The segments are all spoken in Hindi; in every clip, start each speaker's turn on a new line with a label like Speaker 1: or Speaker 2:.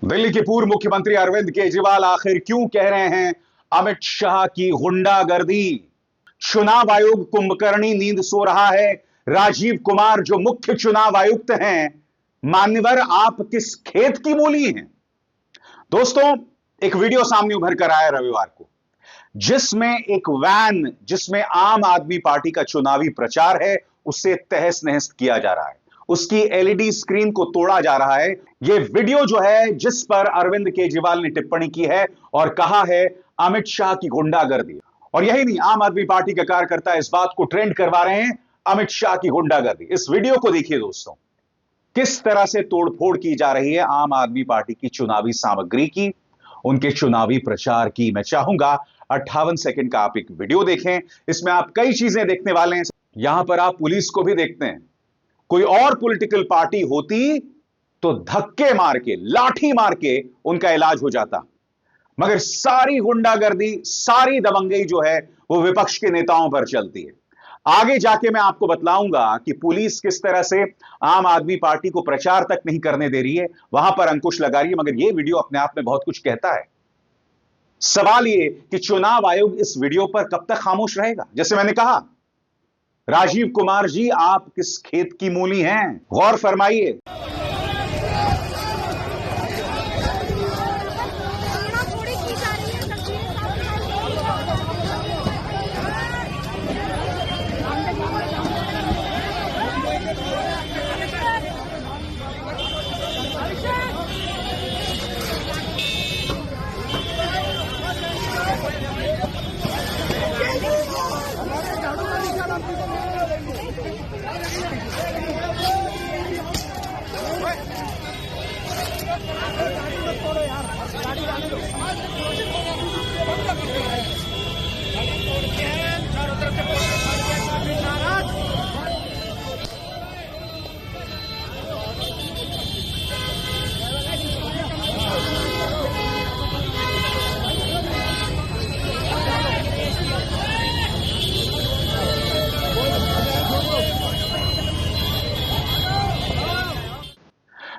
Speaker 1: दिल्ली के पूर्व मुख्यमंत्री अरविंद केजरीवाल आखिर क्यों कह रहे हैं अमित शाह की गुंडागर्दी। चुनाव आयोग कुंभकर्णी नींद सो रहा है। राजीव कुमार जो मुख्य चुनाव आयुक्त हैं, मान्यवर आप किस खेत की मूली हैं। दोस्तों, एक वीडियो सामने उभर कर आया रविवार को, जिसमें एक वैन जिसमें आम आदमी पार्टी का चुनावी प्रचार है, उससे तहस नहस किया जा रहा है। उसकी एलईडी स्क्रीन को तोड़ा जा रहा है। यह वीडियो जो है, जिस पर अरविंद केजरीवाल ने टिप्पणी की है और कहा है अमित शाह की गुंडागर्दी। और यही नहीं, आम आदमी पार्टी के कार्यकर्ता इस बात को ट्रेंड करवा रहे हैं, अमित शाह की गुंडागर्दी। इस वीडियो को देखिए दोस्तों, किस तरह से तोड़फोड़ की जा रही है आम आदमी पार्टी की चुनावी सामग्री की, उनके चुनावी प्रचार की। मैं चाहूंगा 58 सेकंड का आप एक वीडियो देखें। इसमें आप कई चीजें देखने वाले हैं। यहां पर आप पुलिस को भी देखते हैं। कोई और पॉलिटिकल पार्टी होती तो धक्के मार के, लाठी मार के उनका इलाज हो जाता, मगर सारी गुंडागर्दी, सारी दबंगई जो है वो विपक्ष के नेताओं पर चलती है। आगे जाके मैं आपको बतलाऊंगा कि पुलिस किस तरह से आम आदमी पार्टी को प्रचार तक नहीं करने दे रही है, वहां पर अंकुश लगा रही है। मगर यह वीडियो अपने आप में बहुत कुछ कहता है। सवाल यह कि चुनाव आयोग इस वीडियो पर कब तक खामोश रहेगा। जैसे मैंने कहा, राजीव कुमार जी आप किस खेत की मूली हैं, गौर फरमाइए।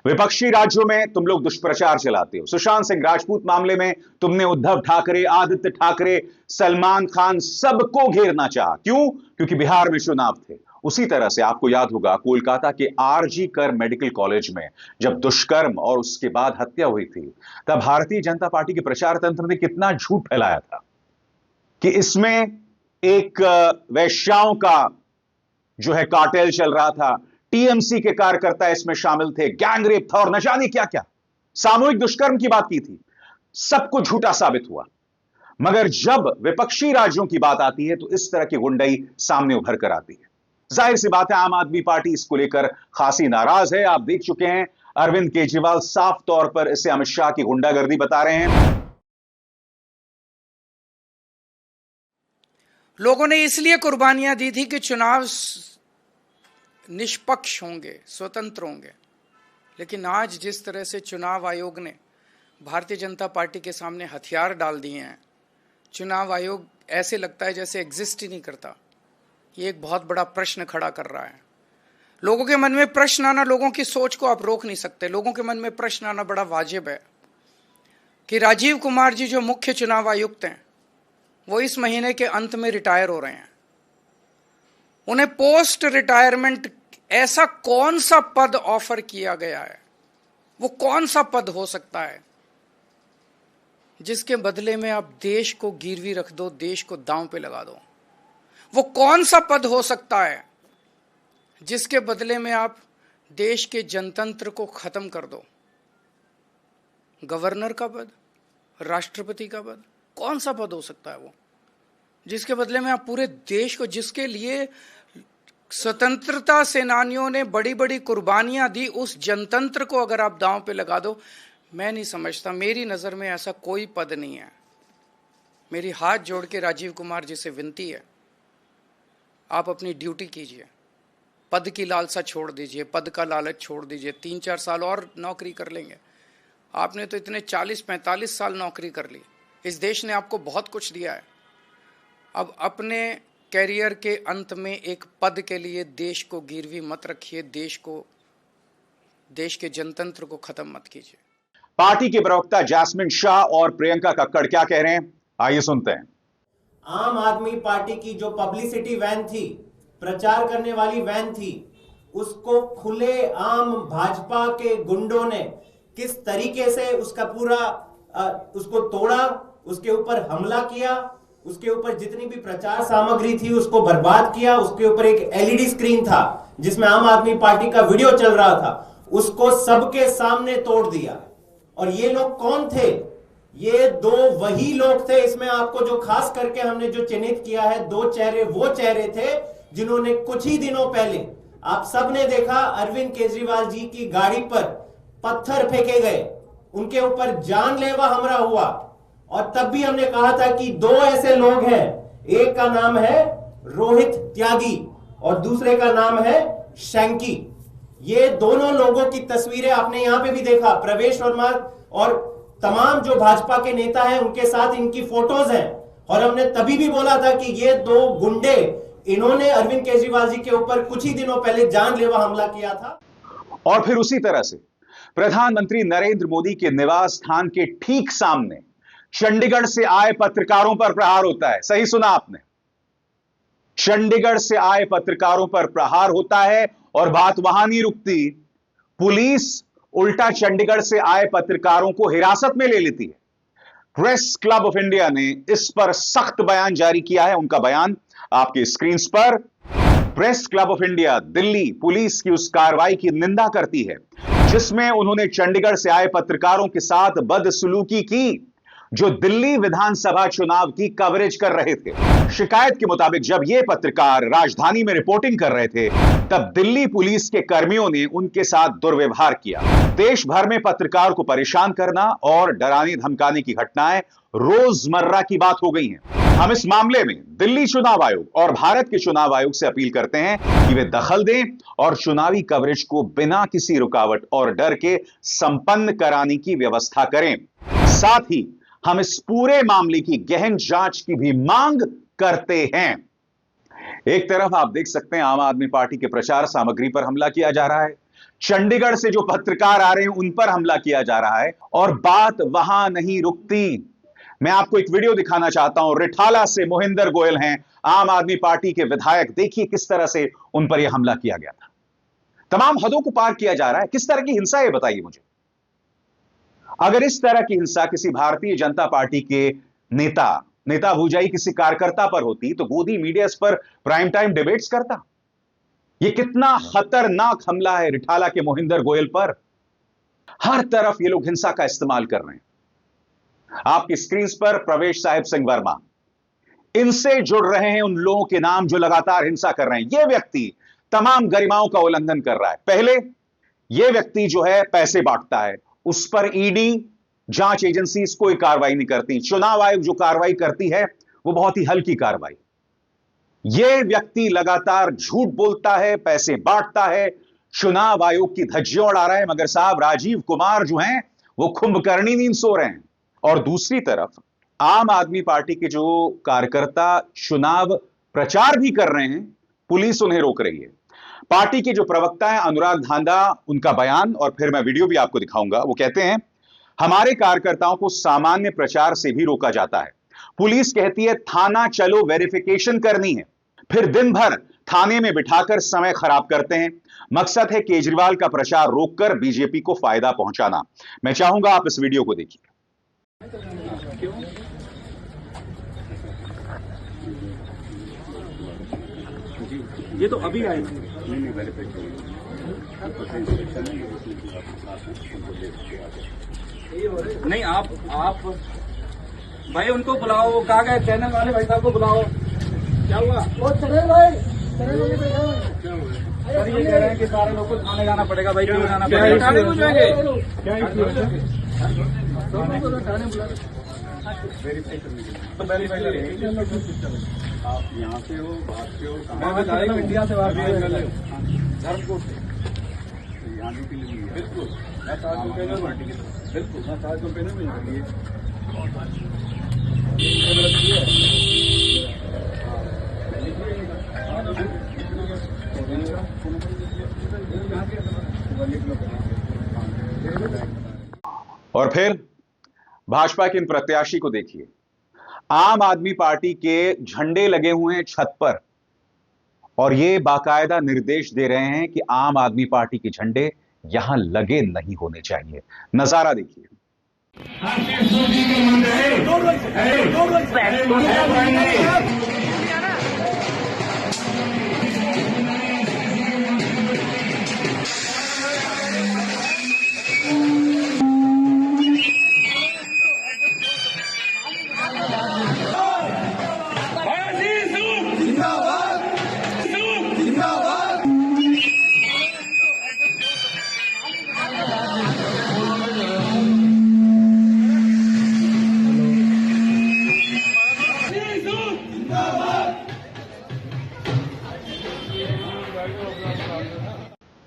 Speaker 1: विपक्षी राज्यों में तुम लोग दुष्प्रचार चलाते हो। सुशांत सिंह राजपूत मामले में तुमने उद्धव ठाकरे, आदित्य ठाकरे, सलमान खान सबको घेरना चाहा। क्यों? क्योंकि बिहार में चुनाव थे। उसी तरह से आपको याद होगा, कोलकाता के आरजी कर मेडिकल कॉलेज में जब दुष्कर्म और उसके बाद हत्या हुई थी, तब भारतीय जनता पार्टी के प्रचार तंत्र ने कितना झूठ फैलाया था कि इसमें एक वैश्याओं का जो है कार्टेल चल रहा था, टीएमसी के कार्यकर्ता इसमें शामिल थे, गैंगरेप था और न जाने क्या क्या, सामूहिक दुष्कर्म की बात की थी। सब कुछ झूठा साबित हुआ। मगर जब विपक्षी राज्यों की बात आती है तो इस तरह की गुंडाई सामने उभर कर आती है। जाहिर सी बात है, आम आदमी पार्टी इसको लेकर खासी नाराज है। आप देख चुके हैं, अरविंद केजरीवाल साफ तौर पर इसे अमित शाह की गुंडागर्दी बता रहे हैं।
Speaker 2: लोगों ने इसलिए कुर्बानियां दी थी कि चुनाव निष्पक्ष होंगे, स्वतंत्र होंगे। लेकिन आज जिस तरह से चुनाव आयोग ने भारतीय जनता पार्टी के सामने हथियार डाल दिए हैं, चुनाव आयोग ऐसे लगता है जैसे एग्जिस्ट ही नहीं करता। ये एक बहुत बड़ा प्रश्न खड़ा कर रहा है। लोगों के मन में प्रश्न आना, लोगों की सोच को आप रोक नहीं सकते। लोगों के मन में प्रश्न आना बड़ा वाजिब है कि राजीव कुमार जी जो मुख्य चुनाव आयुक्त हैं, वो इस महीने के अंत में रिटायर हो रहे हैं। उन्हें पोस्ट रिटायरमेंट ऐसा कौन सा पद ऑफर किया गया है, वो कौन सा पद हो सकता है जिसके बदले में आप देश को गिरवी रख दो, देश को दांव पे लगा दो। वो कौन सा पद हो सकता है जिसके बदले में आप देश के जनतंत्र को खत्म कर दो। गवर्नर का पद, राष्ट्रपति का पद, कौन सा पद हो सकता है वो जिसके बदले में आप पूरे देश को, जिसके लिए स्वतंत्रता सेनानियों ने बड़ी बड़ी कुर्बानियां दी, उस जनतंत्र को अगर आप दांव पे लगा दो। मैं नहीं समझता, मेरी नज़र में ऐसा कोई पद नहीं है। मेरी हाथ जोड़ के राजीव कुमार जी से विनती है, आप अपनी ड्यूटी कीजिए। पद की लालसा छोड़ दीजिए, पद का लालच छोड़ दीजिए। 3-4 साल और नौकरी कर लेंगे। आपने तो इतने 40-45 साल नौकरी कर ली। इस देश ने आपको बहुत कुछ दिया है। अब अपने कैरियर के अंत में एक पद के लिए देश को गिरवी मत रखिए, देश के जनतंत्र को खत्म मत कीजिए।
Speaker 1: पार्टी के प्रवक्ता जैस्मिन शाह और प्रियंका कक्कड़ क्या कह रहे हैं, आइए सुनते हैं।
Speaker 3: आम आदमी पार्टी की जो पब्लिसिटी वैन थी, प्रचार करने वाली वैन थी, उसको खुले आम भाजपा के गुंडों ने किस तरीके से उसका पूरा उसको तोड़ा, उसके ऊपर हमला किया, उसके ऊपर जितनी भी प्रचार सामग्री थी उसको बर्बाद किया। उसके ऊपर एक एलईडी स्क्रीन था जिसमें आम आदमी पार्टी का वीडियो चल रहा था, उसको सबके सामने तोड़ दिया। और ये लोग कौन थे? ये दो वही लोग थे। इसमें आपको जो खास करके हमने जो चिन्हित किया है, दो चेहरे वो चेहरे थे जिन्होंने कुछ ही दिनों पहले आप सबने देखा अरविंद केजरीवाल जी की गाड़ी पर पत्थर फेंके गए, उनके ऊपर जानलेवा हमला हुआ। और तब भी हमने कहा था कि दो ऐसे लोग हैं, एक का नाम है रोहित त्यागी और दूसरे का नाम है शैंकी। ये दोनों लोगों की तस्वीरें आपने यहां पे भी देखा, प्रवेश वर्मा और तमाम जो भाजपा के नेता हैं उनके साथ इनकी फोटोज हैं। और हमने तभी भी बोला था कि ये दो गुंडे, इन्होंने अरविंद केजरीवाल जी के ऊपर कुछ ही दिनों पहले जानलेवा हमला किया था।
Speaker 1: और फिर उसी तरह से प्रधानमंत्री नरेंद्र मोदी के निवास स्थान के ठीक सामने चंडीगढ़ से आए पत्रकारों पर प्रहार होता है। सही सुना आपने, चंडीगढ़ से आए पत्रकारों पर प्रहार होता है। और बात वहां नहीं रुकती, पुलिस उल्टा चंडीगढ़ से आए पत्रकारों को हिरासत में ले लेती है। प्रेस क्लब ऑफ इंडिया ने इस पर सख्त बयान जारी किया है। उनका बयान आपकी स्क्रीन पर। Press club of India Delhi police की उस कार्रवाई की निंदा करती है जिसमें उन्होंने चंडीगढ़ से आए पत्रकारों के साथ बदसलूकी की जो दिल्ली विधानसभा चुनाव की कवरेज कर रहे थे। शिकायत के मुताबिक जब ये पत्रकार राजधानी में रिपोर्टिंग कर रहे थे तब दिल्ली पुलिस के कर्मियों ने उनके साथ दुर्व्यवहार किया। देश भर में पत्रकार को परेशान करना और डराने धमकाने की घटनाएं रोजमर्रा की बात हो गई हैं। हम इस मामले में दिल्ली चुनाव आयोग और भारत के चुनाव आयोग से अपील करते हैं कि वे दखल दें और चुनावी कवरेज को बिना किसी रुकावट और डर के संपन्न कराने की व्यवस्था करें। साथ ही हम इस पूरे मामले की गहन जांच की भी मांग करते हैं। एक तरफ आप देख सकते हैं आम आदमी पार्टी के प्रचार सामग्री पर हमला किया जा रहा है, चंडीगढ़ से जो पत्रकार आ रहे हैं उन पर हमला किया जा रहा है, और बात वहां नहीं रुकती। मैं आपको एक वीडियो दिखाना चाहता हूं। रिठाला से मोहिंदर गोयल हैं, आम आदमी पार्टी के विधायक। देखिए किस तरह से उन पर यह हमला किया गया था। तमाम हदों को पार किया जा रहा है। किस तरह की हिंसा है बताइए मुझे। अगर इस तरह की हिंसा किसी भारतीय जनता पार्टी के नेता भूजाई किसी कार्यकर्ता पर होती तो गोदी मीडिया इस पर प्राइम टाइम डिबेट्स करता। यह कितना खतरनाक हमला है रिठाला के मोहिंदर गोयल पर। हर तरफ ये लोग हिंसा का इस्तेमाल कर रहे हैं। आपकी स्क्रीन पर प्रवेश साहिब सिंह वर्मा, इनसे जुड़ रहे हैं उन लोगों के नाम जो लगातार हिंसा कर रहे हैं। यह व्यक्ति तमाम गरिमाओं का उल्लंघन कर रहा है। पहले यह व्यक्ति जो है पैसे बांटता है, उस पर ईडी जांच एजेंसी कोई कार्रवाई नहीं करती। चुनाव आयोग जो कार्रवाई करती है वो बहुत ही हल्की कार्रवाई। यह व्यक्ति लगातार झूठ बोलता है, पैसे बांटता है, चुनाव आयोग की धज्जियां उड़ा रहा है। मगर साहब राजीव कुमार जो हैं वो कुंभकर्णी नींद सो रहे हैं। और दूसरी तरफ आम आदमी पार्टी के जो कार्यकर्ता चुनाव प्रचार भी कर रहे हैं, पुलिस उन्हें रोक रही है। पार्टी के जो प्रवक्ता हैं अनुराग धांधा, उनका बयान और फिर मैं वीडियो भी आपको दिखाऊंगा। वो कहते हैं हमारे कार्यकर्ताओं को सामान्य प्रचार से भी रोका जाता है। पुलिस कहती है थाना चलो वेरिफिकेशन करनी है, फिर दिन भर थाने में बिठाकर समय खराब करते हैं। मकसद है केजरीवाल का प्रचार रोककर बीजेपी को फायदा पहुंचाना। मैं चाहूंगा आप इस वीडियो को देखिए।
Speaker 4: ये तो अभी आए नहीं। आप भाई उनको बुलाओ, कहा गए चैनल वाले भाई साहब को बुलाओ। क्या हुआ? वो चैनल भाई सर ये कह रहे हैं कि सारे लोग को थाने जाना पड़ेगा। भाई क्यों जाना पड़ेगा? थाने क्यों जाएंगे?
Speaker 5: आप यहाँ से हो, बाहर से हो,
Speaker 4: मैं इंडिया से बात
Speaker 5: धर्मपुर से यहाँ ड्यूटी लगी है। बिल्कुल मैं पार्टी की तरफ, बिल्कुल मैं चार्ज कंपेनर में लगी
Speaker 1: और फिर भाजपा के इन प्रत्याशी को देखिए, आम आदमी पार्टी के झंडे लगे हुए हैं छत पर और ये बाकायदा निर्देश दे रहे हैं कि आम आदमी पार्टी के झंडे यहां लगे नहीं होने चाहिए। नजारा देखिए।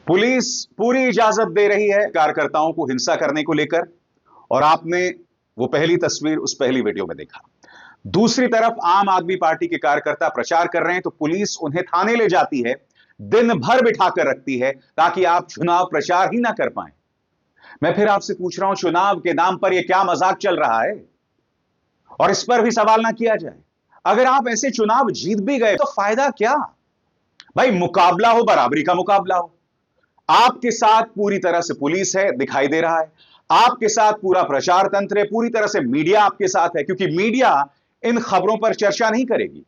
Speaker 1: पुलिस पूरी इजाजत दे रही है कार्यकर्ताओं को हिंसा करने को लेकर, और आपने वो पहली तस्वीर उस पहली वीडियो में देखा। दूसरी तरफ आम आदमी पार्टी के कार्यकर्ता प्रचार कर रहे हैं तो पुलिस उन्हें थाने ले जाती है, दिन भर बिठाकर रखती है ताकि आप चुनाव प्रचार ही ना कर पाएं। मैं फिर आपसे पूछ रहा हूं, चुनाव के नाम पर यह क्या मजाक चल रहा है? और इस पर भी सवाल ना किया जाए, अगर आप ऐसे चुनाव जीत भी गए तो फायदा क्या? भाई मुकाबला हो, बराबरी का मुकाबला हो। आपके साथ पूरी तरह से पुलिस है, दिखाई दे रहा है। आपके साथ पूरा प्रचार तंत्र है, पूरी तरह से मीडिया आपके साथ है, क्योंकि मीडिया इन खबरों पर चर्चा नहीं करेगी।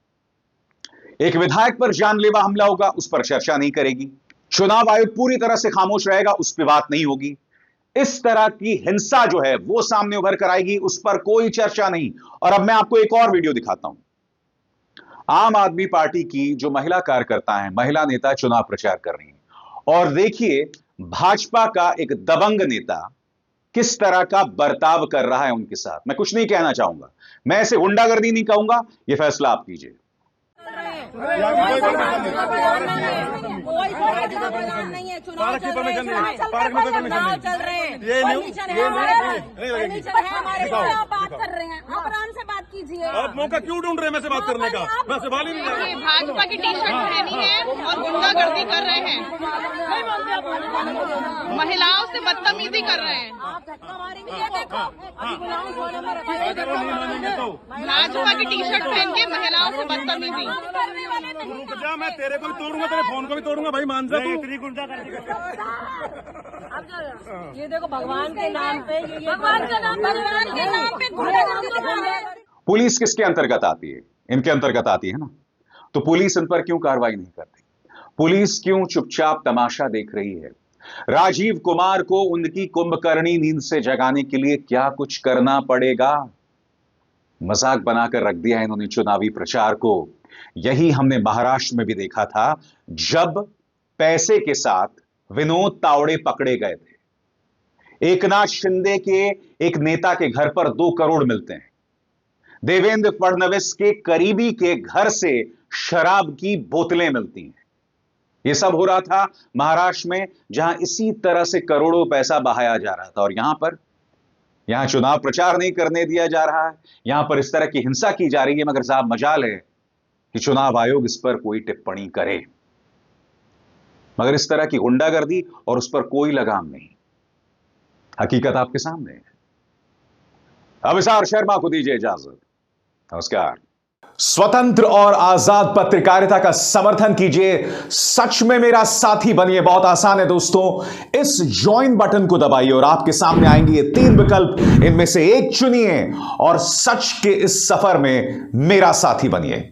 Speaker 1: एक विधायक पर जानलेवा हमला होगा, उस पर चर्चा नहीं करेगी। चुनाव आयोग पूरी तरह से खामोश रहेगा, उस पर बात नहीं होगी। इस तरह की हिंसा जो है वो सामने उभर कर आएगी, उस पर कोई चर्चा नहीं। और अब मैं आपको एक और वीडियो दिखाता हूं। आम आदमी पार्टी की जो महिला कार्यकर्ता हैं, महिला नेता चुनाव प्रचार कर रही हैं, और देखिए भाजपा का एक दबंग नेता किस तरह का बर्ताव कर रहा है उनके साथ। मैं कुछ नहीं कहना चाहूंगा, मैं ऐसे गुंडागर्दी नहीं कहूंगा, यह फैसला आप कीजिए।
Speaker 6: कोई नहीं है, चुनाव चल रहे हैं, चल रहे हैं, परमिशन है हमारे, बात कर रहे हैं, आप आराम से बात कीजिए।
Speaker 5: आप मौका क्यों ढूंढ रहे हैं मैं से बात करने का? मैं सवाल ही नहीं कर रहा।
Speaker 7: भाजपा की टी शर्ट पहनी है और गुंडागर्दी कर रहे हैं, महिलाओं से बदतमीजी कर रहे हैं। भाजपा की टी शर्ट पहन के महिलाओं से बदतमीजी।
Speaker 5: रुक जा, मैं तेरे को भी तोड़ूंगा, तेरे फोन को भी तोड़ूंगा। भाई मान जा, तू इतनी गुंडागर्दी
Speaker 6: ये देखो भगवान के नाम पे, भगवान के नाम पे
Speaker 1: पुलिस किसके अंतर्गत आती है? इनके अंतर्गत आती है ना। तो पुलिस इन पर क्यों कार्रवाई नहीं करती? पुलिस क्यों चुपचाप तमाशा देख रही है? राजीव कुमार को उनकी कुंभकर्णी नींद से जगाने के लिए क्या कुछ करना पड़ेगा? मजाक बनाकर रख दिया है इन्होंने चुनावी प्रचार को। यही हमने महाराष्ट्र में भी देखा था, जब पैसे के साथ विनोद तावड़े पकड़े गए थे। एकनाथ शिंदे के एक नेता के घर पर 2 करोड़ मिलते हैं। देवेंद्र फडणवीस के करीबी के घर से शराब की बोतलें मिलती हैं। यह सब हो रहा था महाराष्ट्र में, जहां इसी तरह से करोड़ों पैसा बहाया जा रहा था। और यहां चुनाव प्रचार नहीं करने दिया जा रहा है, यहां पर इस तरह की हिंसा की जा रही है। मगर साहब मजाल है कि चुनाव आयोग इस पर कोई टिप्पणी करे, मगर इस तरह की गुंडागर्दी और उस पर कोई लगाम नहीं। हकीकत आपके सामने है। अभिसार शर्मा को दीजिए इजाजत। नमस्कार। स्वतंत्र और आजाद पत्रकारिता का समर्थन कीजिए, सच में मेरा साथी बनिए। बहुत आसान है दोस्तों, इस ज्वाइन बटन को दबाइए और आपके सामने आएंगे ये 3 विकल्प, इनमें से एक चुनिए और सच के इस सफर में मेरा साथी बनिए।